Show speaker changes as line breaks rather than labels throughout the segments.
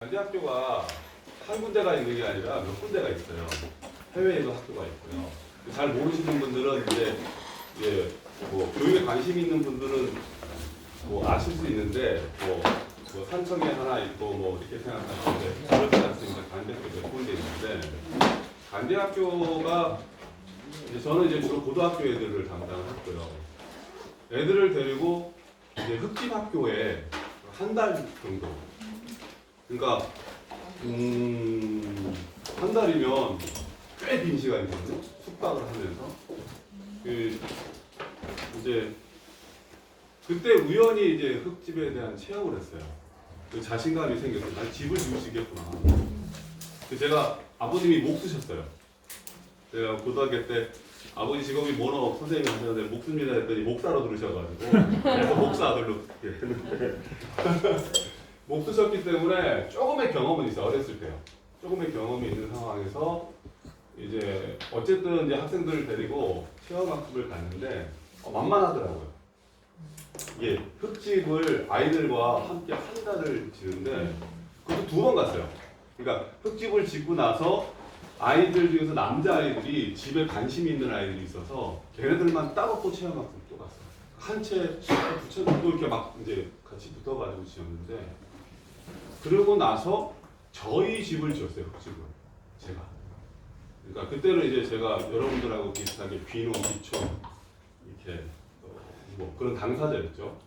대학교가 한 군데가 있는 게 아니라 몇 군데가 있어요. 해외에도 학교가 있고요. 잘 모르시는 분들은 이제 뭐 교육에 관심 있는 분들은 뭐 아실 수 있는데 뭐 산청에 하나 있고 뭐 이렇게 생각하시는데 그렇지 않습니다. 간대학교 몇 군데 있는데 간대학교가 이제 저는 이제 주로 고등학교 애들을 담당했고요. 애들을 데리고 이제 흑집 학교에 한 달 정도. 그러니까 한 달이면 꽤 긴 시간이거든요. 숙박을 하면서 이제 그때 우연히 이제 흙집에 대한 체험을 했어요. 자신감이 생겼어요. 난 집을 지을 수 있겠구나. 제가 아버님이 목 쓰셨어요. 제가 고등학교 때 아버지 직업이 뭐노 선생님이 하셨는데 목습니다 했더니 목사로 들으셔가지고 그래서 목사 아들로 했는데 못 쓰셨기 때문에 조금의 경험은 있어요. 어렸을 때요. 조금의 경험이 있는 상황에서 이제 어쨌든 이제 학생들을 데리고 체험학습을 갔는데 만만하더라고요. 이게 흙집을 아이들과 함께 한 달을 지는데 그것도 2번 갔어요. 그러니까 흙집을 짓고 나서 아이들 중에서 남자아이들이 집에 관심이 있는 아이들이 있어서 걔네들만 따로 또 체험학습 또 갔어요. 한 채, 두 채 또 이렇게 막 이제 같이 붙어가지고 지었는데 그러고 나서 저희 집을 지었어요. 흙집을 제가. 그러니까 그때는 이제 제가 여러분들하고 비슷하게 귀농, 귀촌 이렇게 뭐 그런 당사자였죠.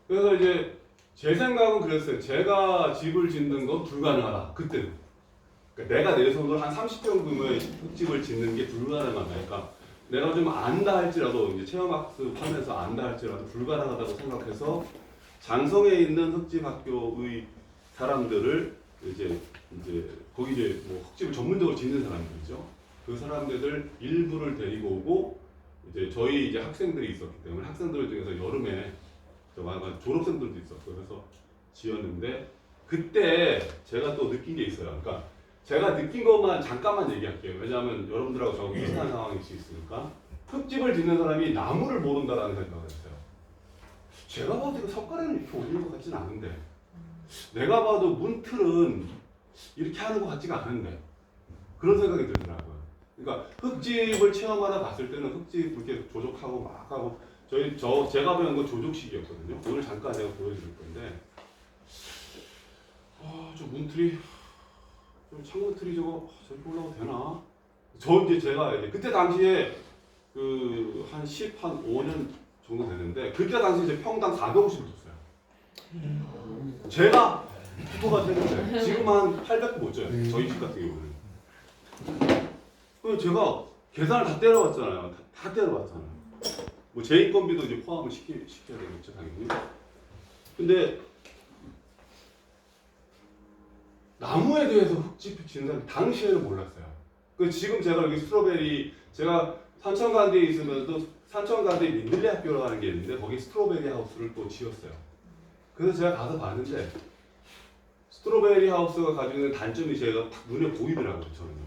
그래서 이제 제 생각은 그랬어요. 제가 집을 짓는 건 불가능하다. 그때는. 그러니까 내가 내 손으로 한 30평 규모의 흙집을 짓는 게 불가능하다. 그러니까 내가 좀 안다 할지라도 이제 체험학습하면서 안다 할지라도 불가능하다고 생각해서 장성에 있는 흙집 학교의 사람들을 이제 거기 이제 뭐 흙집을 전문적으로 짓는 사람들이죠. 그 사람들 일부를 데리고 오고 이제 저희 이제 학생들이 있었기 때문에 학생들 중에서 여름에 졸업생들도 있었고 그래서 지었는데 그때 제가 또 느낀 게 있어요. 그러니까 제가 느낀 것만 잠깐만 얘기할게요. 왜냐하면 여러분들하고 저하고 비슷한 상황일 수 있으니까 흙집을 짓는 사람이 나무를 모른다라는 생각을 했어요. 제가 봐도 이거 석가래는 이렇게 올리는 것 같지는 않은데 내가 봐도 문틀은 이렇게 하는 것 같지가 않은데 그런 생각이 들더라고요. 그러니까 흙집을 체험하러 갔을 때는 흙집 이렇게 조족하고 막 하고 제가 배운 건 조족식이었거든요. 오늘 잠깐 제가 보여드릴 건데 저 문틀이 좀 창문틀이 저거 저렇게 올라가도 되나? 제가 이제 그때 당시에 한 5년 정도 됐는데 그때 당시 이제 평당 450을 줬어요. 제가 기부가 됐는데 지금 한 800도 못 줘요. 저희 집 같은 경우는. 그래서 제가 계산을 다 때려봤잖아요. 다 때려봤잖아요. 뭐 제 인건비도 이제 포함을 시켜야 되겠죠 당연히. 근데 나무에 대해서 흙집 짓는 사람 당시에는 몰랐어요. 지금 제가 여기 스트로베리 제가 산천간대에 있으면서도 산천간대 민들레 학교라는 게 있는데 거기 스트로베리 하우스를 또 지었어요. 그래서 제가 가서 봤는데 스트로베리 하우스가 가지고 있는 단점이 제가 딱 눈에 보이더라고요. 저는.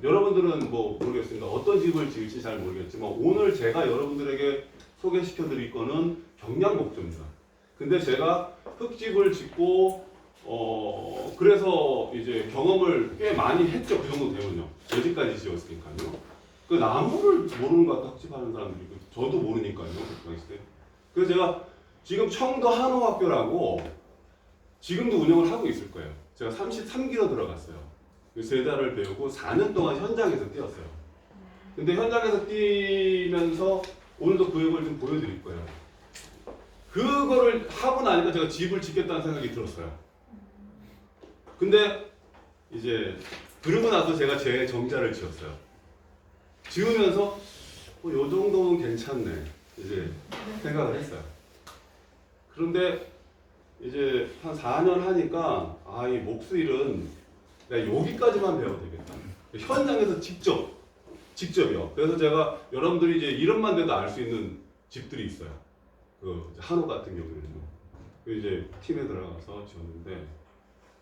여러분들은 뭐 모르겠습니다. 어떤 집을 지을지 잘 모르겠지만 오늘 제가 여러분들에게 소개시켜 드릴 거는 경량 목조입니다. 근데 제가 흙집을 짓고 그래서 이제 경험을 꽤 많이 했죠. 그 정도 되면요. 제 집까지 지었으니까요. 그 나무를 모르는 것 같다 흙집하는 사람들이 저도 모르니까요. 그 당시 때. 그래서 제가 지금 청도 한호학교라고 지금도 운영을 하고 있을 거예요. 제가 33기로 들어갔어요. 3달을 배우고 4년 동안 현장에서 뛰었어요. 근데 현장에서 뛰면서 오늘도 그 얘기를 좀 보여드릴 거예요. 그거를 하고 나니까 제가 집을 짓겠다는 생각이 들었어요. 근데 이제 그러고 나서 제가 제 정자를 지었어요. 지으면서 요 정도면 괜찮네 이제 생각을 했어요. 그런데 이제 한 4년 하니까 이 목수일은 내가 여기까지만 배워도 되겠다. 현장에서 직접이요. 그래서 제가 여러분들이 이제 이름만 돼도 알 수 있는 집들이 있어요. 한옥 같은 경우에는 이제 팀에 들어가서 지었는데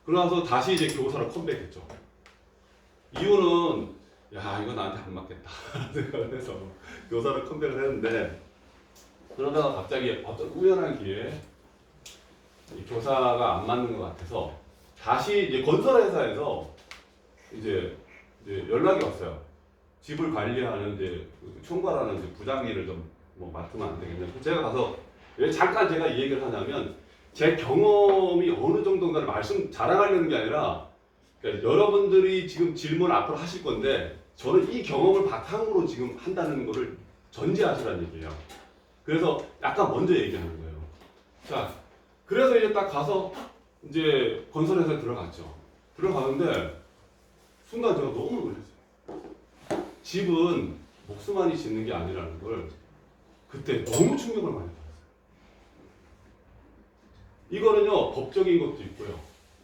그러고 다시 이제 교사로 컴백했죠. 이유는 이거 나한테 안 맞겠다 생각을 해서 교사로 컴백을 했는데 그러다가 갑자기 어떤 우연한 기회에 이 교사가 안 맞는 것 같아서 다시 이제 건설회사에서 이제 연락이 왔어요. 집을 관리하는 이제 그 총괄하는 이제 부장일을 좀 뭐 맡으면 안 되겠냐. 제가 가서 왜 잠깐 제가 이 얘기를 하냐면 제 경험이 어느 정도인가를 자랑하려는 게 아니라 그러니까 여러분들이 지금 질문 앞으로 하실 건데 저는 이 경험을 바탕으로 지금 한다는 거를 전제하시라는 얘기예요. 그래서 약간 먼저 얘기하는 거예요. 자, 그래서 이제 딱 가서 이제 건설회사에 들어갔죠. 들어가는데 순간 제가 너무 놀랐어요. 집은 목수만이 짓는 게 아니라는 걸 그때 너무 충격을 많이 받았어요. 이거는요, 법적인 것도 있고요,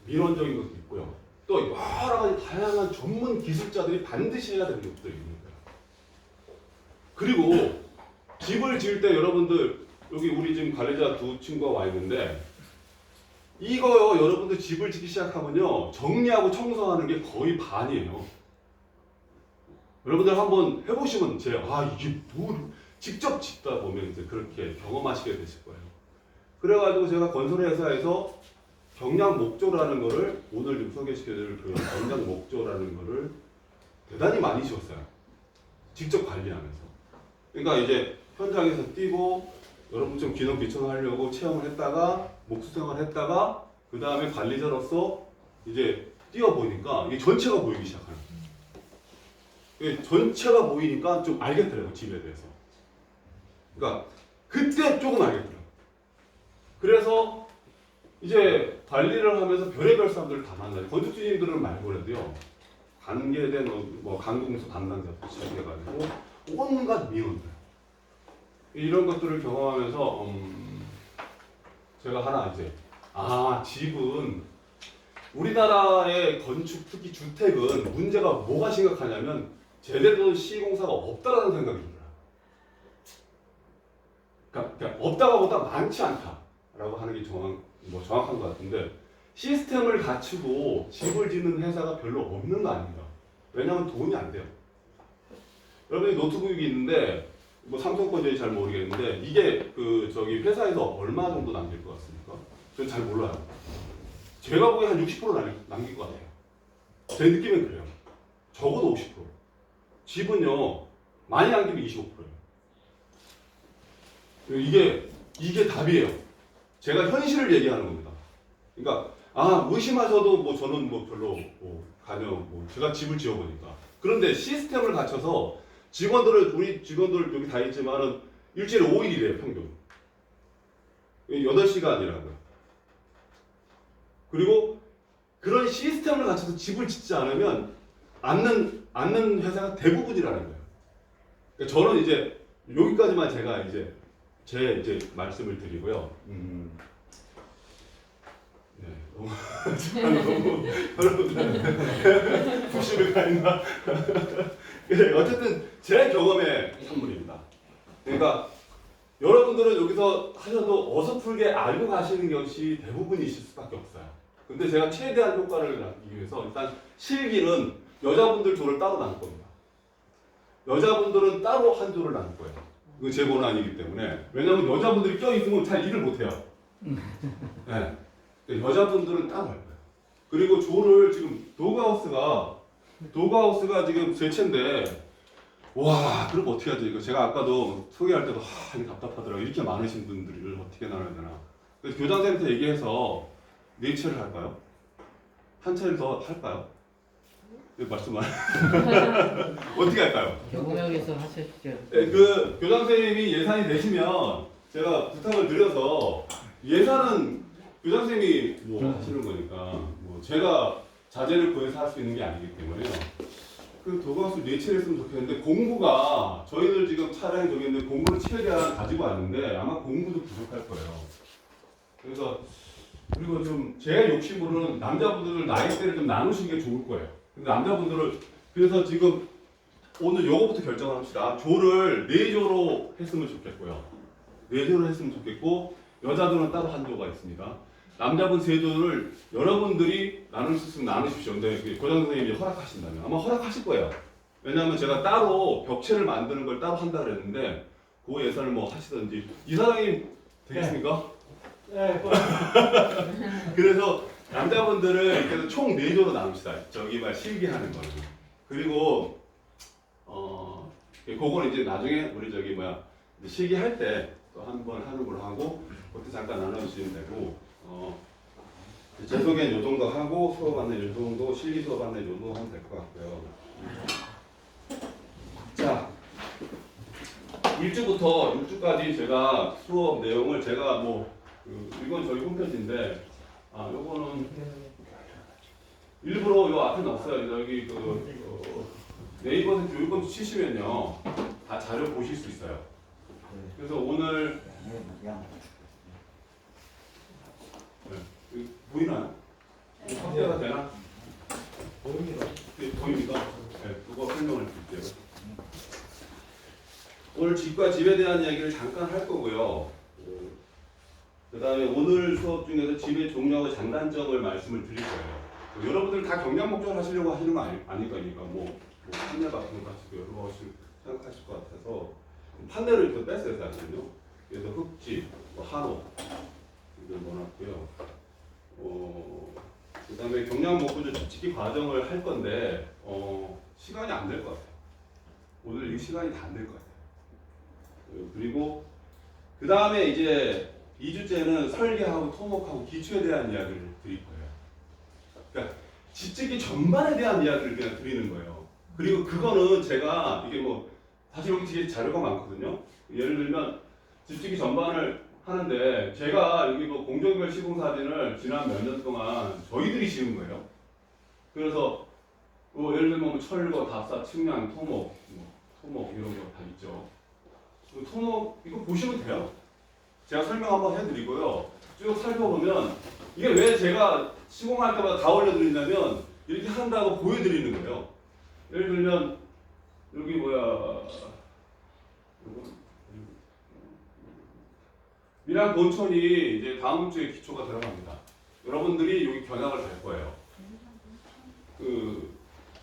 민원적인 것도 있고요, 또 여러 가지 다양한 전문 기술자들이 반드시 해야 되는 것들이 있는 거예요. 그리고 집을 지을 때 여러분들, 여기 우리 지금 관리자 두 친구가 와 있는데, 이거요, 여러분들 집을 짓기 시작하면요, 정리하고 청소하는 게 거의 반이에요. 여러분들 한번 해보시면 이게 직접 짓다 보면 이제 그렇게 경험하시게 되실 거예요. 그래가지고 제가 건설회사에서 경량 목조라는 거를 오늘 좀 소개시켜드릴 그 경량 목조라는 거를 대단히 많이 지웠어요. 직접 관리하면서. 그러니까 이제 현장에서 뛰고 여러분처럼 귀농 귀촌하려고 체험을 했다가 목수 생활을 했다가 그 다음에 관리자로서 이제 뛰어보니까 이게 전체가 보이기 시작하는 거예요. 전체가 보이니까 좀 알겠더라고요, 집에 대해서. 그러니까 그때 조금 알겠더라고요. 그래서 이제 관리를 하면서 별의별 사람들을 다 만나요. 건축주님들은 말고라도요, 관계된 뭐 강공수 담당자부터 시작해가지고 온갖 미원들, 이런 것들을 경험하면서 제가 하나 이제 집은 우리나라의 건축, 특히 주택은 문제가 뭐가 심각하냐면 제대로 된 시공사가 없다라는 생각이 들어요. 그러니까 없다가 보다 많지 않다라고 하는 게 정확한 것 같은데, 시스템을 갖추고 집을 짓는 회사가 별로 없는 거 아닙니다. 왜냐하면 돈이 안 돼요. 여러분이 노트북이 있는데 뭐 삼성 건지 잘 모르겠는데 이게 회사에서 얼마 정도 남길 것 같습니까? 저는 잘 몰라요. 제가 보기에 한 60% 남길 것 같아요. 제 느낌은 그래요. 적어도 50%. 집은요, 많이 남기면 25%예요. 이게 답이에요. 제가 현실을 얘기하는 겁니다. 그러니까 의심하셔도 저는 별로 제가 집을 지어보니까. 그런데 시스템을 갖춰서 우리 직원들 여기 다 있지만은 일주일에 5일이래요, 평균. 8시간이라고요. 그리고 그런 시스템을 갖춰서 집을 짓지 않으면 않는 회사가 대부분이라는 거예요. 그러니까 저는 이제 여기까지만 제가 제 말씀을 드리고요. 네, 너무 여러분들 부심을 가했나? 어쨌든 제 경험의 산물입니다. 그러니까 여러분들은 여기서 하셔도 어설프게 알고 가시는 것이 대부분이실 수밖에 없어요. 근데 제가 최대한 효과를 낳기 위해서 일단 실기는 여자분들 조를 따로 나눌 겁니다. 여자분들은 따로 한 조를 나눌 거예요. 이거 제 권한이기 때문에. 왜냐하면 여자분들이 껴있으면 잘 일을 못해요. 네. 여자분들은 따로 할 거예요. 그리고 조를 지금 도그하우스가 지금 제 채인데, 그럼 어떻게 하지? 이거 제가 아까도 소개할 때도 이게 답답하더라고요. 이렇게 많으신 분들을 어떻게 나눠야 되나. 그래서 교장선생님한테 얘기해서 4채를 할까요? 한 채를 더 할까요? 말씀 안 어떻게 할까요?
경력에서 하셨죠.
네, 교장선생님이 예산이 되시면 제가 부탁을 드려서, 예산은 교장선생님이 하시는 거니까 제가 자재를 구해서 할 수 있는 게 아니기 때문에요. 도그하우스 4채를 했으면 좋겠는데, 공부가 저희들 지금 차량이 저기 있는데 공부를 최대한 가지고 왔는데 아마 공부도 부족할 거예요. 그래서 그리고 좀 제 욕심으로는 남자분들 나이대를 좀 나누시는 게 좋을 거예요. 근데 남자분들을 그래서 지금 오늘 요거부터 결정을 합시다. 조를 4조로 했으면 좋겠고요. 4조로 했으면 좋겠고, 여자들은 따로 한 조가 있습니다. 남자분 3조를 여러분들이 나눌 수 있으면 나누십시오. 근데 교장 선생님이 허락하신다면 아마 허락하실 거예요. 왜냐하면 제가 따로 벽체를 만드는 걸 따로 한다 그랬는데 그 예산을 하시든지. 이사장님 되겠습니까?
네.
네.
그래서 남자분들은 그래서 총 4조로 나눕시다. 저기 말 실기하는 거는. 그리고 그거는 이제 나중에 우리 저기 뭐야 실기할 때 또 한 번 하는 걸로 하고 그때 잠깐 나눠주시면 되고 제 소개는 요 정도 하고 수업 안내 요 정도 실기 수업 안내 요 정도 하면 될 것 같고요. 자 1주부터 6주까지 제가 수업 내용을 제가 이건 저희 홈페이지인데 요거는 일부러 요 앞에 넣었어요. 여기 네이버에서 교육권 치시면요 다 자료 보실 수 있어요. 그래서 오늘 보이나요? 확대가 되나?
보입니다.
보입니까? 네, 그거 설명을 드릴게요. 오늘 집과 집에 대한 이야기를 잠깐 할 거고요. 그 다음에 오늘 수업 중에서 집의 종류하고 장단점을 말씀을 드릴 거예요. 여러분들 다 경량 목적을 하시려고 하시는 거 아닐 거니까 판례 같은 거 하시고 여러 거 생각하실 것 같아서 판례를 이렇게 뺐어요 사실은요. 그래서 흑집, 한옥 이걸 넣어놨고요. 그 다음에 경량 목구조 집짓기 과정을 할 건데 시간이 안 될 것 같아요. 오늘 이 시간이 다 안 될 것 같아요. 그리고 그 다음에 이제 2주째는 설계하고 토목하고 기초에 대한 이야기를 드릴 거예요. 그러니까 집짓기 전반에 대한 이야기를 그냥 드리는 거예요. 그리고 그거는 제가 이게 사실 여기 뒤에 자료가 많거든요. 예를 들면 집짓기 전반을 하는데 제가 여기 공정별 시공 사진을 지난 몇 년 동안 저희들이 지은 거예요. 그래서 예를 들면 철거, 답사, 측량, 토목, 토목 이런 거 다 있죠. 토목 이거 보시면 돼요. 제가 설명 한번 해드리고요. 쭉 살펴보면 이게 왜 제가 시공할 때마다 다 올려드린다면 이렇게 한다고 보여드리는 거예요. 예를 들면 여기 밀양 본천이 이제 다음 주에 기초가 들어갑니다. 여러분들이 여기 견학을 갈 거예요.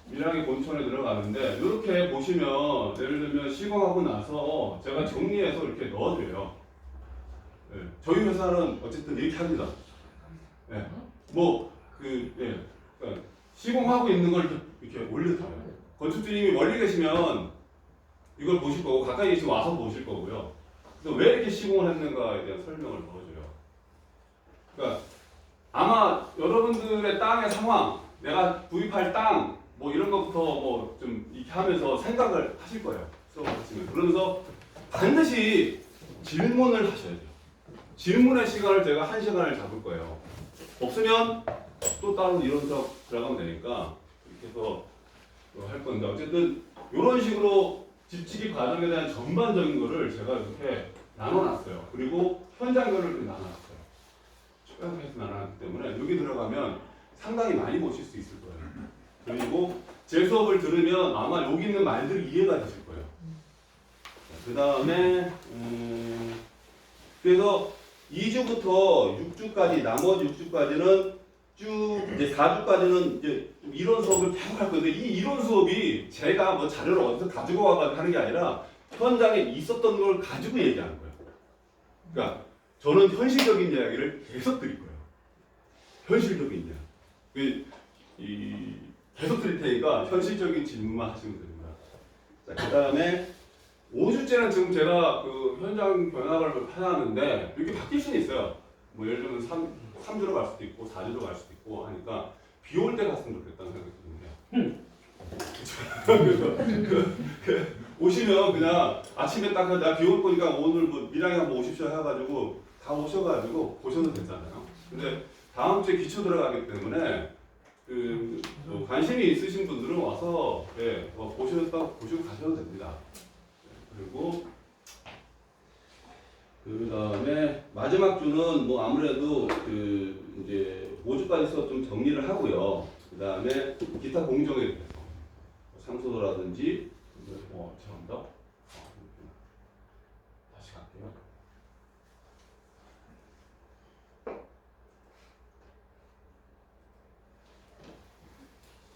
밀양의 본천에 들어가는데 이렇게 보시면 예를 들면 시공하고 나서 제가 정리해서 이렇게 넣어드려요. 네. 저희 회사는 어쨌든 이렇게 합니다. 네. 그러니까 시공하고 있는 걸 이렇게 올려줘요. 건축주님이 멀리 계시면 이걸 보실 거고 가까이 계시면 와서 보실 거고요. 그래서 왜 이렇게 시공을 했는가에 대한 설명을 넣어줘요. 그러니까 아마 여러분들의 땅의 상황, 내가 구입할 땅, 이런 것부터 좀 이렇게 하면서 생각을 하실 거예요. 수업을 하시면. 그러면서 반드시 질문을 하셔야 돼요. 질문의 시간을 제가 1시간을 잡을 거예요. 없으면 또 따로 이런 수업 들어가면 되니까 이렇게 해서 할 건데 어쨌든 이런 식으로 집짓기 과정에 대한 전반적인 거를 제가 이렇게 나눠놨어요. 그리고 현장별로 이렇게 나눠놨어요. 초등학교에서 나눠놨기 때문에 여기 들어가면 상당히 많이 보실 수 있을 거예요. 그리고 제 수업을 들으면 아마 여기 있는 말들이 이해가 되실 거예요. 그 다음에 그래서 2주부터 6주까지 나머지 6주까지는 쭉 이제 4주까지는 이제 이론 수업을 계속 할 건데 이 이론 수업이 제가 자료를 어디서 가지고 와가지고 하는 게 아니라 현장에 있었던 걸 가지고 얘기하는 거예요. 그러니까 저는 현실적인 이야기를 계속 드릴 거예요. 현실적인 이야기. 계속 드릴 테니까 현실적인 질문만 하시면 됩니다. 자, 그 다음에 5주째는 지금 제가 현장 견학을 해놨는데 이렇게 바뀔 수는 있어요. 예를 들면 3주로 갈 수도 있고 4주로 갈 수도 있고 하니까 비 올 때 갔으면 좋겠다는 생각이 드는데 오시면 그냥 아침에 딱 나 비 올 거니까 오늘 밀양에 한번 오십시오 해가지고 다 오셔가지고 보셔도 되잖아요. 근데 다음 주에 기초 들어가기 때문에 관심이 있으신 분들은 와서 보시고 가셔도 됩니다. 그리고 그 다음에 마지막 주는 아무래도 이제 5주까지 수업 좀 정리를 하고요. 그 다음에 기타 공정에 대해서 상소도라든지 죄송합니다. 다시 갈게요.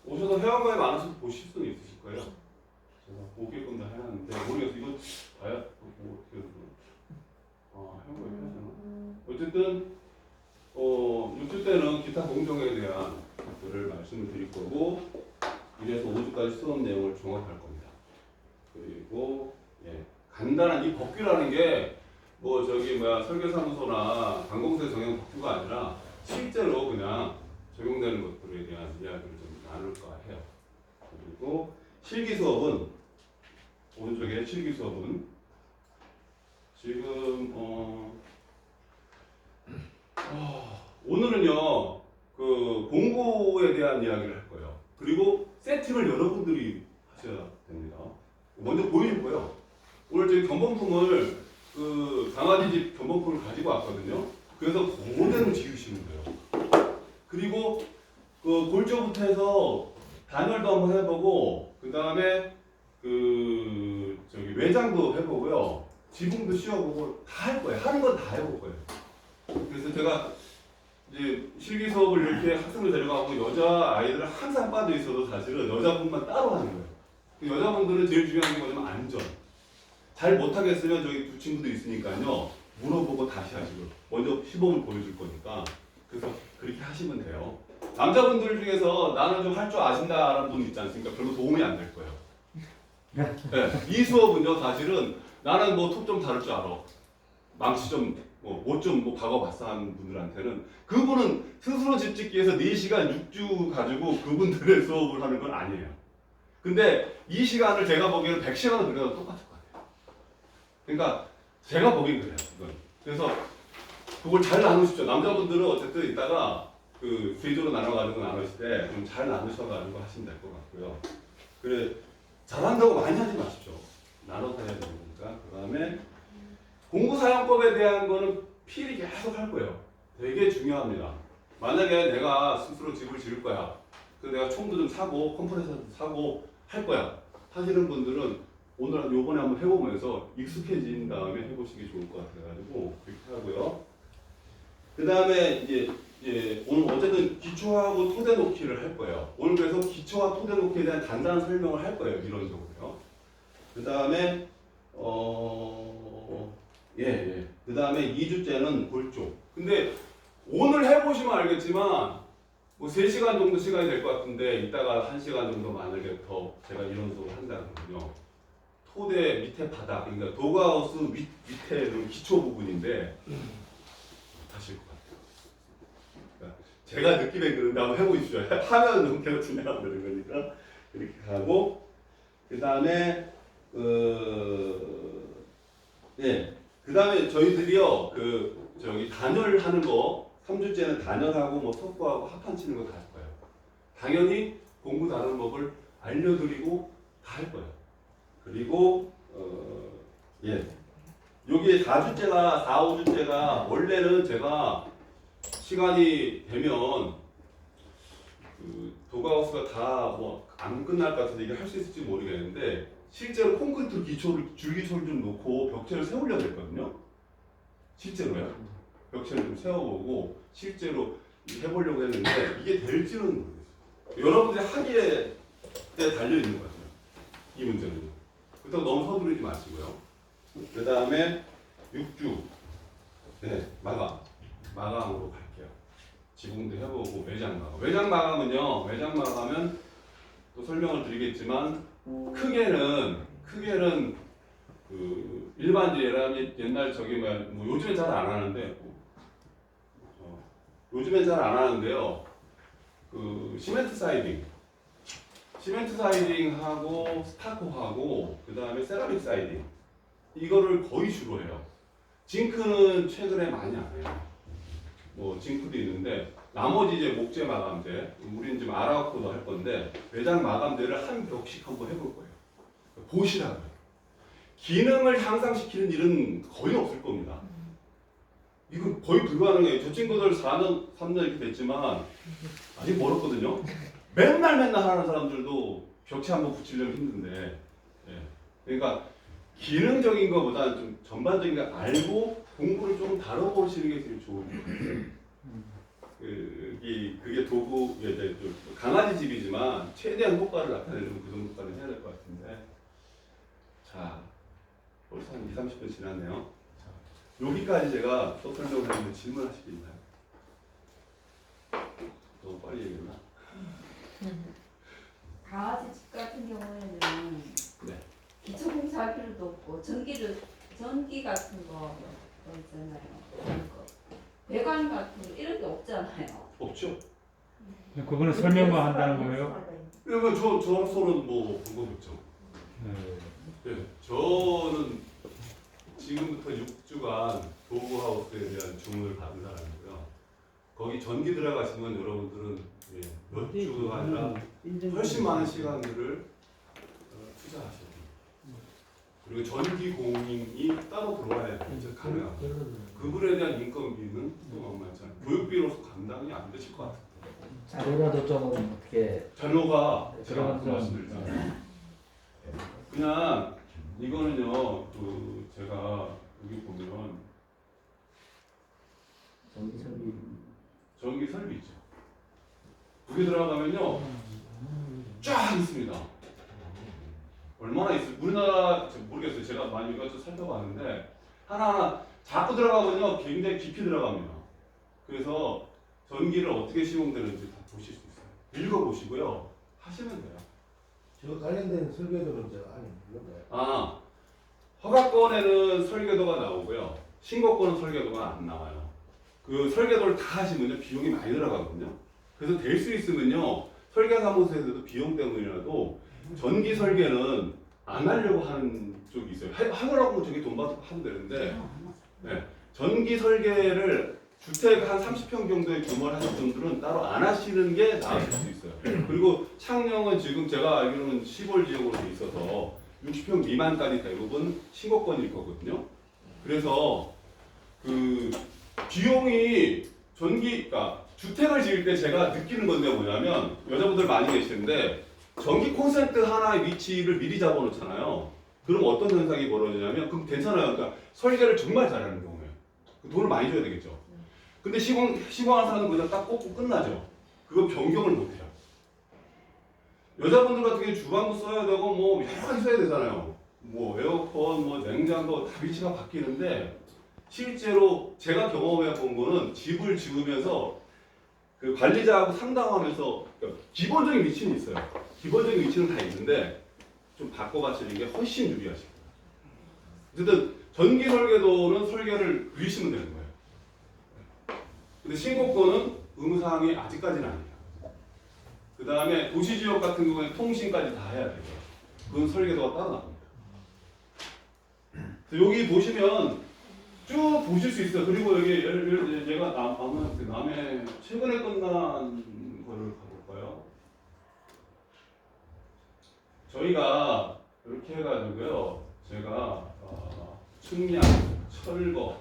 오셔서 회원가에 많아서 보실 수는 있으실 거예요. 제가 보기건도 해놨는데 모르겠어요. 이거 봐야 어떻게 회원가에 하잖아. 어쨌든 때는 기타 공정에 대한 것들을 말씀을 드릴 거고 1에서 5주까지 수업 내용을 종합할 겁니다. 그리고 간단한 이 법규라는 게 뭐 저기 뭐야 설계사무소나 관공서 정형 법규가 아니라 실제로 그냥 적용되는 것들에 대한 이야기를 좀 나눌까 해요. 그리고 실기 수업은 오른쪽에 실기 수업은 지금 오늘은요 그 공고에 대한 이야기를 할 거예요. 그리고 세팅을 여러분들이 하셔야 됩니다. 먼저 보여줄 거예요. 오늘 저희 견본품을 그 강아지 집 견본품을 가지고 왔거든요. 그래서 그대로 지으시면 돼요. 그리고 그 골조부터 해서 단열도 한번 해보고 그 다음에 그 저기 외장도 해보고요. 지붕도 씌워보고 다 할 거예요. 하는 건 다 해볼 거예요. 그래서 제가 이제 실기 수업을 이렇게 학생들 데려가고 여자 아이들은 항상 빠져 있어도 사실은 여자분만 따로 하는 거예요. 그 여자분들은 제일 중요한 게 뭐냐면 안전. 잘 못하겠으면 저기 두 친구도 있으니까요. 물어보고 다시 하시고 먼저 시범을 보여줄 거니까 그래서 그렇게 하시면 돼요. 남자분들 중에서 나는 좀 할 줄 아신다라는 분 있지 않습니까? 별로 도움이 안 될 거예요. 네, 이 수업은요 사실은 나는 뭐 톱 좀 다룰 줄 알아. 망치 좀 옷 좀 뭐 박아봤어 하는 분들한테는 그분은 스스로 집 짓기 위해서 4시간 6주 가지고 그분들의 수업을 하는 건 아니에요. 근데 이 시간을 제가 보기에는 100시간을 들여도 똑같을 것 같아요. 그러니까 제가 보기엔 그래요. 이건. 그래서 그걸 잘 나누십시오. 남자분들은 어쨌든 이따가 그 세조로 나눠가지고 나누실 때 좀 잘 나누셔가지고 하시면 될 것 같고요. 그래 잘한다고 많이 하지 마십시오. 나눠서 해야 되는 거니까. 그 다음에 공구사용법에 대한 거는 필히 계속 할 거예요. 되게 중요합니다. 만약에 내가 스스로 집을 지을 거야. 그래서 내가 총도 좀 사고 컴프레서도 사고 할 거야. 하시는 분들은 오늘 요번에 한번 해보면서 익숙해진 다음에 해보시기 좋을 것 같아가지고 그렇게 하고요. 그 다음에 이제 오늘 어쨌든 기초하고 토대 놓기를 할 거예요. 오늘 그래서 기초와 토대 놓기에 대한 간단한 설명을 할 거예요. 이론적으로요. 그 다음에 그 다음에 2주째는 골조. 근데 오늘 해보시면 알겠지만 뭐 3시간 정도 시간이 될 것 같은데 이따가 1시간 정도 만약에 더 제가 이론적으로 한다면요. 토대 밑에 바닥, 그러니까 도그하우스 밑에 기초 부분인데 하실 것 같아요. 그러니까 제가 느낌에 그런데 한번 해보십시오. 하면 좀 계속 진행하면 되는 거니까 이렇게 하고 그 다음에 그 다음에 저희들이요 저기 단열하는 거 3주째는 단열하고 뭐 석고하고 합판 치는 거 다 할 거예요. 당연히 공구 다루는 법을 알려드리고 다 할 거예요. 그리고 여기 4주째가 4, 5주째가 원래는 제가 시간이 되면 그 도그하우스가 다 뭐 안 끝날 것 같은데 이게 할 수 있을지 모르겠는데 실제로 콘크리트 기초를 줄기초를 좀 놓고 벽체를 세우려고 했거든요. 실제로요. 벽체를 좀 세워보고 실제로 해보려고 했는데 이게 될지는 모르겠어요. 여러분들이 하기에 달려 있는 것 같아요. 이 문제는. 그렇다고 너무 서두르지 마시고요. 그 다음에 6주 마감으로 갈게요. 지붕도 해보고 외장 마감. 외장 마감은요. 외장 마감은 또 설명을 드리겠지만 크게는 그 일반적으로 옛날 저기 뭐 요즘엔 잘 안 하는데 요즘엔 잘 안 하는데요. 그 시멘트 사이딩하고 스타코하고 그 다음에 세라믹 사이딩 이거를 거의 주로 해요. 징크는 최근에 많이 안 해요. 뭐 징크도 있는데 나머지 이제 목재 마감재 우리는 지금 아라코도 할 건데 외장 마감재를 한 벽씩 한번 해볼 거예요. 보시라고요. 기능을 향상시키는 일은 거의 없을 겁니다. 이건 거의 불가능해요. 저 친구들 4년, 3년 이렇게 됐지만 아직 멀었거든요. 맨날 하는 사람들도 벽체 한번 붙이려면 힘든데 그러니까 기능적인 것보다는 좀 전반적인 거 알고 공부를 좀 다뤄보시는 게 제일 좋은 거예요. 그게 도구, 이제 좀 강아지 집이지만 최대한 효과를 나타내는 그 정도까지 해야 될 것 같은데 자 벌써 한 2, 30분 지났네요. 자, 여기까지 제가 또 설명을 했는데 질문하실 게 있나요?
강아지 집 같은 경우에는
네.
기초공사 할 필요도 없고 전기 같은 거 있잖아요. 그런 거. 배관 같은 거 이런 게 없잖아요.
없죠.
그거는 설명만 한다는 거예요?
그러면 저로서는 뭐 방법 없죠. 네, 저는 지금부터 6주간 도구하우스에 대한 주문을 받은 사람이고요. 거기 전기 들어가시면 여러분들은 몇 주가 아니라 훨씬 많은 시간들을 투자하셔야 돼요. 그리고 전기 공인이 따로 들어와야 가능합니다. 그분에 대한 인건비는 또 만만치 않아요. 교육비로서 감당이 안 되실 것 같아요.
자료라도 좀 어떻게
자료가 제가
그런
아까 말씀드렸잖아요. 그냥 이거는요, 제가 여기 보면 전기 설비 있죠. 여기 들어가면요, 쫙 있습니다. 얼마나 있어요? 우리나라 모르겠어요. 제가 많이 이것저것 살펴봤는데 하나하나 자꾸 들어가면요, 굉장히 깊이 들어갑니다. 그래서 전기를 어떻게 시공되는지 다 보실 수 있어요. 읽어보시고요, 하시면 돼요.
저 관련된 설계도는 저 안에 있는가요?
아, 허가권에는 설계도가 나오고요. 신고권은 설계도가 안 나와요. 그 설계도를 다 하시면요, 비용이 많이 들어가거든요. 그래서 될 수 있으면요, 설계사무소에서도 비용 때문이라도 전기 설계는 안 하려고 하는 쪽이 있어요. 하더라고 저기 돈 받고 하면 되는데, 네, 전기 설계를 주택 한 30평 정도의 규모를 하는 분들은 따로 안 하시는 게 나으실 수 있어요. 그리고 창녕은 지금 제가 알기로는 시골 지역으로 돼 있어서 60평 미만까지 대부분 신고권일 거거든요. 그래서 그 비용이 그러니까 주택을 지을 때 제가 느끼는 건데 뭐냐면 여자분들 많이 계시는데 전기 콘센트 하나의 위치를 미리 잡아놓잖아요. 그럼 어떤 현상이 벌어지냐면 그럼 괜찮아요. 그러니까 설계를 정말 잘하는 경우에요. 돈을 많이 줘야 되겠죠. 근데 시공하는 사람은 그냥 딱 꽂고 끝나죠. 그거 변경을 못해요. 여자분들 같은 경우 주방도 써야 되고 뭐 여러 가지 써야 되잖아요. 뭐 에어컨, 뭐 냉장고 다 위치가 바뀌는데 실제로 제가 경험해 본 거는 집을 지으면서 그 관리자하고 상담하면서 그러니까 기본적인 위치는 있어요. 기본적인 위치는 다 있는데 좀 바꿔가시는 게 훨씬 유리하실 거예요. 어쨌든 전기 설계도는 설계를 그리시면 되는 거예요. 근데 신고권은 의무사항이 아직까지는 아니에요. 그 다음에 도시지역 같은 경우에 통신까지 다 해야 되고요. 그건 설계도가 따로 나옵니다. 여기 보시면 쭉 보실 수 있어요. 그리고 여기 얘가 남해 최근에 끝난 거를 가볼까요? 저희가 이렇게 해가지고요. 제가 측량, 철거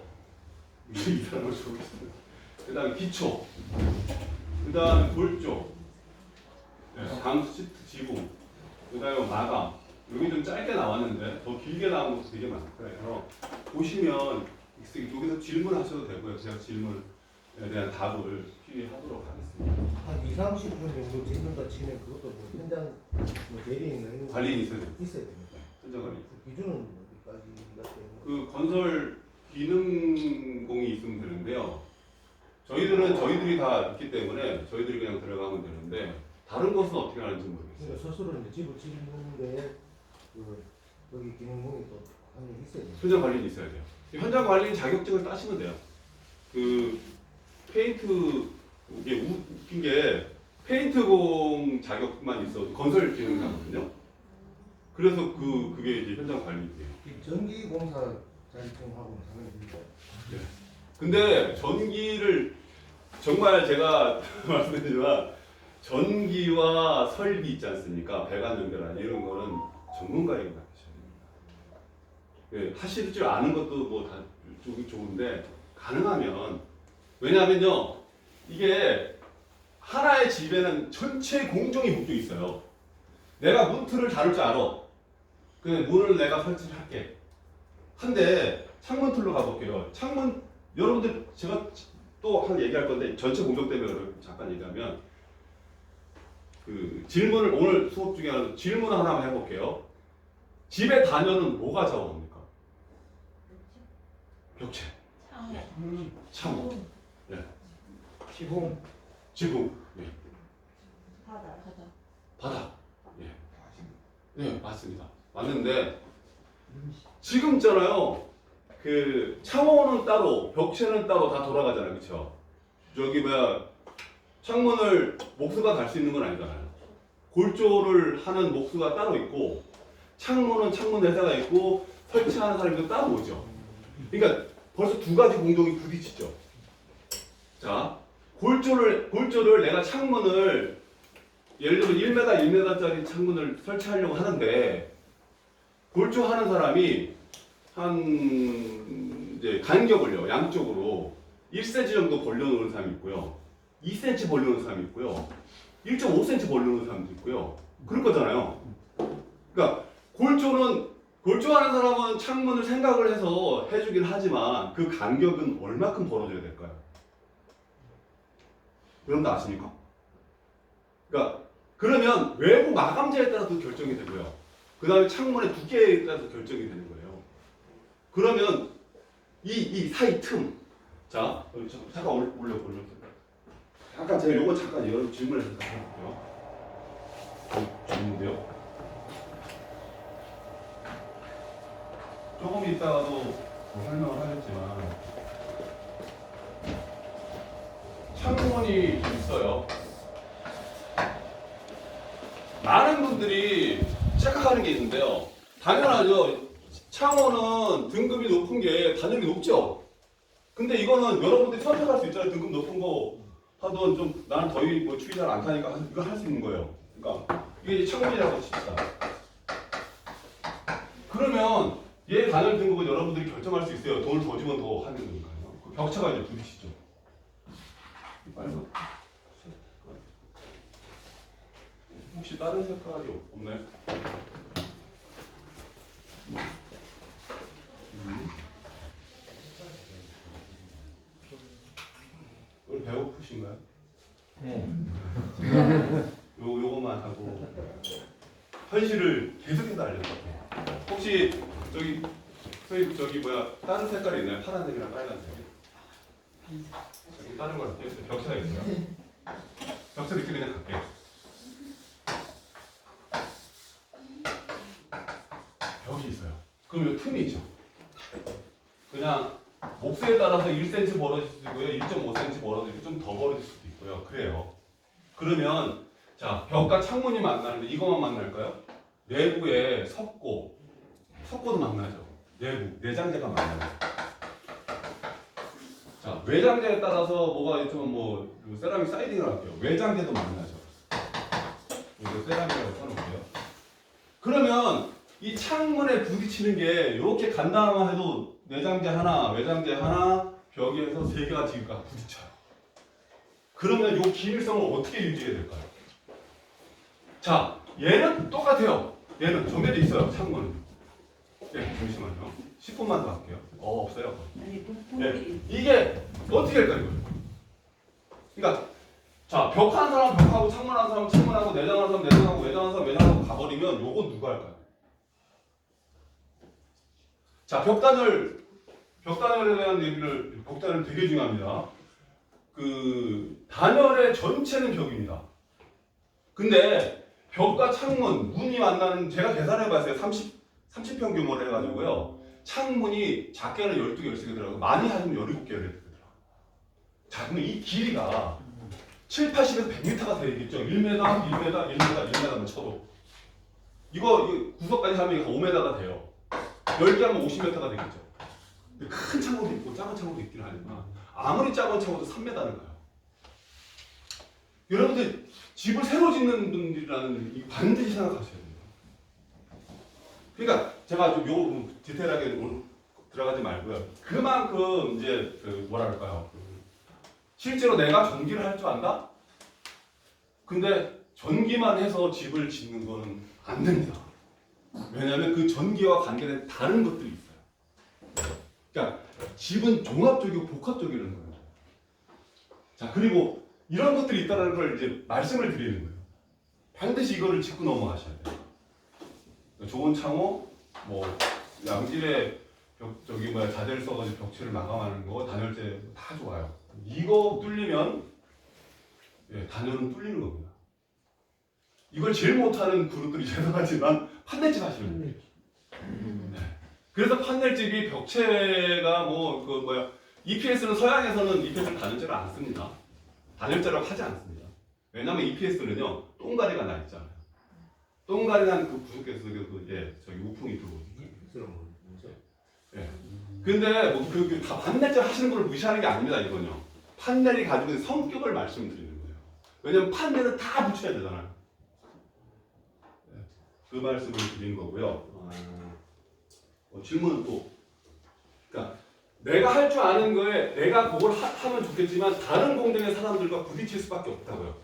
이 사람을 적었어요. 그 다음에 기초, 그 다음에 골조, 강 시트 지붕, 그 다음에 마감. 여기 좀 짧게 나왔는데 더 길게 나온 것도 되게 많을 거예요. 보시면 여기서 질문하셔도 되고요. 제가 질문에 대한 답을 필요하도록 하겠습니다.
한 2, 30분 정도 짓는다 치면 그것도 뭐 현장 뭐 대리인이나 이런 거
관리인 있어야 됩니다.
있어야 됩니다.
현장 관리.
그 기준은 어디까지가 되는
그 건설 기능공이 있으면 되는데요. 저희들이 다 있기 때문에 저희들이 그냥 들어가면 되는데 다른 것은 어떻게 하는지 모르겠어요.
그러니까 스스로 이제 집을 짓는데 그 여기 기능공이 또 하는 게 있어야 됩니다.
현장 관리인 있어야 돼요. 현장 관리인 자격증을 따시면 돼요. 그 페인트 이게 웃긴 게 페인트공 자격만 있어도 건설 기능사거든요. 그래서 그게 이제 현장 관리인데요.
전기공사 자격증하고는 상관없습니다.
네. 근데 전기를 정말 제가 말씀드리지만 전기와 설비 있지 않습니까? 배관 연결하는 이런 거는 전문가에게 맡기셔야 됩니다. 네, 하실 줄 아는 것도 뭐 다 좋은데 가능하면 왜냐하면요 이게 하나의 집에는 전체 공정이 묶여 있어요. 내가 문틀을 다룰 줄 알아. 그냥 문을 내가 설치를 할게. 한데 창문 툴로 가볼게요. 창문 여러분들 제가 또 한 얘기할 건데 전체 공정 때문에 잠깐 얘기하면 그 질문을 오늘 수업 중에 하는 질문 하나만 해볼게요. 집의 단열은 뭐가 작업합니까? 벽체, 창호, 네,
지붕,
지붕, 네. 바닥. 예. 네, 맞습니다. 맞는데 지금 있잖아요. 그 창호는 따로, 벽체는 따로 다 돌아가잖아요, 그렇죠? 저기 뭐야 창문을 목수가 달 수 있는 건 아니잖아요. 골조를 하는 목수가 따로 있고 창문은 창문 회사가 있고 설치하는 사람도 따로 오죠. 그러니까 벌써 두 가지 공정이 부딪히죠. 자, 골조를 내가 창문을 예를 들어 1m, 1m짜리 창문을 설치하려고 하는데 골조하는 사람이 한 이제 간격을요 양쪽으로 1cm 정도 벌려놓은 사람이 있고요, 2cm 벌려놓은 사람이 있고요, 1.5cm 벌려놓은 사람도 있고요. 그럴 거잖아요. 그러니까 골조하는 사람은 창문을 생각을 해서 해주긴 하지만 그 간격은 얼마큼 벌어줘야 될까요? 여러분들 아십니까? 그러니까 그러면 외부 마감재에 따라서 결정이 되고요. 그 다음에 창문의 두께에 따라서 결정이 되는 거예요. 그러면 이 사이 틈, 자, 잠깐 올려. 잠깐 제가 요거 잠깐 여러분 질문해서 해볼게요. 질문인데요. 조금 이따가도 설명을 하겠지만 창문이 있어요. 많은 분들이 착각하는 게 있는데요. 당연하죠. 창호는 등급이 높은 게 당연히 높죠. 근데 이거는 여러분들이 선택할 수 있잖아요. 등급 높은 거 하던 좀 나는 더위 뭐 추위 잘 안 타니까 이거 할 수 있는 거예요. 그러니까 이게 창문이라고 칩시다. 그러면 얘 단열 등급은 여러분들이 결정할 수 있어요. 돈을 더 주면 더 하는 거니까요. 그 격차가 이제 부딪히죠. 빨간 혹시 다른 색깔이 없나요? 오늘 배고프신가요?
네.
요것만 하고 현실을 계속해서 알려드릴게요. 혹시 선생님 저기 뭐야 다른 색깔이 있나요? 파란색이랑 빨간색. 여기 다른 거 할게요. 벽체가 있어요. 벽체 느낌 그냥 갈게요. 벽이 있어요. 그럼 이 틈이 있죠. 그냥 목수에 따라서 1cm 벌어질 수도 있고요, 1.5cm 벌어질 좀 더 벌어질 수도 있고요. 그래요. 그러면 자 벽과 창문이 만나는데 이것만 만날까요? 내부에 석고도 만나죠. 내장재가 만나요. 자 외장재에 따라서 뭐가 있으면 뭐 세라믹 사이딩을 할게요. 외장재도 만나죠. 이거 세라믹이라고 써놓을게요. 그러면 이 창문에 부딪히는 게 이렇게 간단하면 해도 내장재 하나, 외장재 하나, 벽에서 세 개가 지금까 부딪혀요. 그러면 이 기밀성을 어떻게 유지해야 될까요? 자, 얘는 똑같아요. 얘는 정렬이 있어요. 창문은. 네, 잠시만요. 10분만 더 할게요. 없어요. 네, 이게 어떻게 할까요? 그러니까 자, 벽 하는 사람 벽하고 창문 하는 사람 창문하고 내장하는 사람 내장하고 외장하는 사람 외장하고 가버리면 요거 누가 할까요? 자, 벽단열에 대한 얘기를, 벽단열 되게 중요합니다. 그 단열의 전체는 벽입니다. 근데 벽과 창문, 문이 만나는, 제가 계산해봤어요. 30평 규모로 해가지고요. 창문이 작게는 12개, 13개 들어가고 많이 하시면 17개를 되더라고요. 자, 그럼 이 길이가 7, 80에서 100m가 되겠죠. 1m 쳐도. 이거 구석까지 하면 5m가 돼요. 10개 하면 50m가 되겠죠. 근데 큰 창고도 있고 작은 창고도 있긴 하지만 아무리 작은 창고도 3m는 가요. 여러분들 집을 새로 짓는 분들이라는 이거 반드시 생각하셔야 됩니다. 그러니까 제가 좀 요거 디테일하게 들어가지 말고요. 그만큼 이제 뭐랄까요. 실제로 내가 전기를 할 줄 안다? 근데 전기만 해서 집을 짓는 거는 안 됩니다. 왜냐하면 그 전기와 관계된 다른 것들이 있어요. 그러니까 집은 종합적이고 복합적이라는 거예요. 자, 그리고 이런 것들이 있다는 걸 이제 말씀을 드리는 거예요. 반드시 이거를 짚고 넘어가셔야 돼요. 좋은 창호, 뭐 양질의 자재를 써가지고 벽체를 마감하는 거, 단열재 다 좋아요. 이거 뚫리면 단열은 뚫리는 겁니다. 이걸 제일 못하는 그룹들이 죄송하지만 판넬집 하시는 분들. 그래서 판넬집이 벽체가 뭐 그 뭐야 EPS는 서양에서는 EPS를 단열재를 안 씁니다. 단열재라고 하지 않습니다. 왜냐하면 EPS는요 똥가리가 나 있잖아요. 똥가리 난 그 부속에서 저기 우풍이 들어오거든요.
그럼 뭐죠?
예. 근데 뭐 다 판넬재 하시는 분을 무시하는 게 아닙니다. 이건요. 판넬이 가지고 있는 성격을 말씀드리는 거예요. 왜냐면 판넬은 다 붙여야 되잖아요. 예. 그 말씀을 드리는 거고요. 질문은 또, 그러니까 내가 할 줄 아는 거에 내가 그걸 하면 좋겠지만 다른 공장의 사람들과 부딪힐 수밖에 없다고요.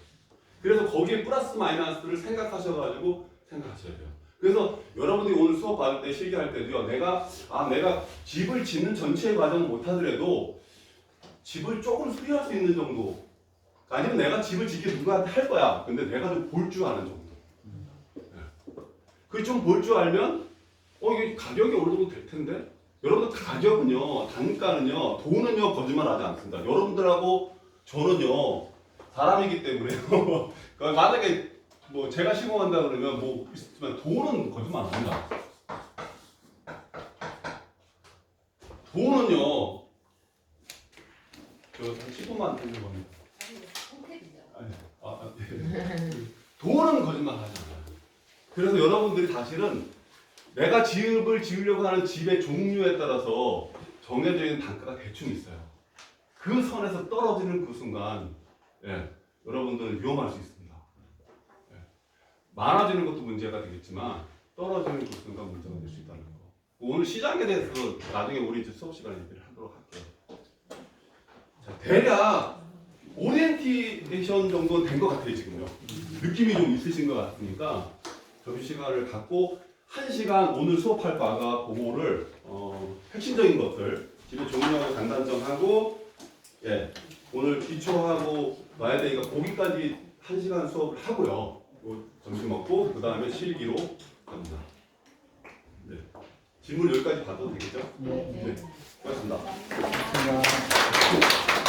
그래서 거기에 플러스 마이너스를 생각하셔가지고 생각하셔야 돼요. 그래서 여러분들이 오늘 수업 받을 때 실기할 때도요. 내가 집을 짓는 전체의 과정은 못하더라도 집을 조금 수리할 수 있는 정도, 아니면 내가 집을 짓게 누구한테 할 거야. 근데 내가 좀 볼 줄 아는 정도. 그 좀 볼 줄 알면 이게 가격이 어느 정도 될 텐데? 여러분들 가격은요, 단가는요, 돈은요, 거짓말하지 않습니다. 여러분들하고 저는요, 사람이기 때문에요. 만약에 뭐 제가 시공한다 그러면 뭐 있지만 돈은 거짓말 안 합니다. 돈은요, 한 10분만 되는 겁니다. 돈은 거짓말 하지 않아요. 그래서 여러분들이 사실은 내가 집을 지으려고 하는 집의 종류에 따라서 정해져 있는 단가가 대충 있어요. 그 선에서 떨어지는 그 순간, 여러분들은 위험할 수 있습니다. 많아지는 것도 문제가 되겠지만 떨어지는 그 순간 문제가 될 수 있다는 거. 오늘 시장에 대해서 나중에 우리 이제 수업 시간에 얘기를 하도록 할게요. 자, 대략 오리엔테이션 정도는 된 것 같아요 지금요. 느낌이 좀 있으신 것 같으니까 점심 시간을 갖고 1시간 오늘 수업할 과가 그거를 핵심적인 것들 집에 종류하고 장단점하고 오늘 기초하고 놔야 되니까 거기까지 1시간 수업을 하고요. 점심 먹고 그 다음에 실기로 갑니다. 질문 여기까지 봐도 되겠죠?
네.
고맙습니다.
고맙습니다.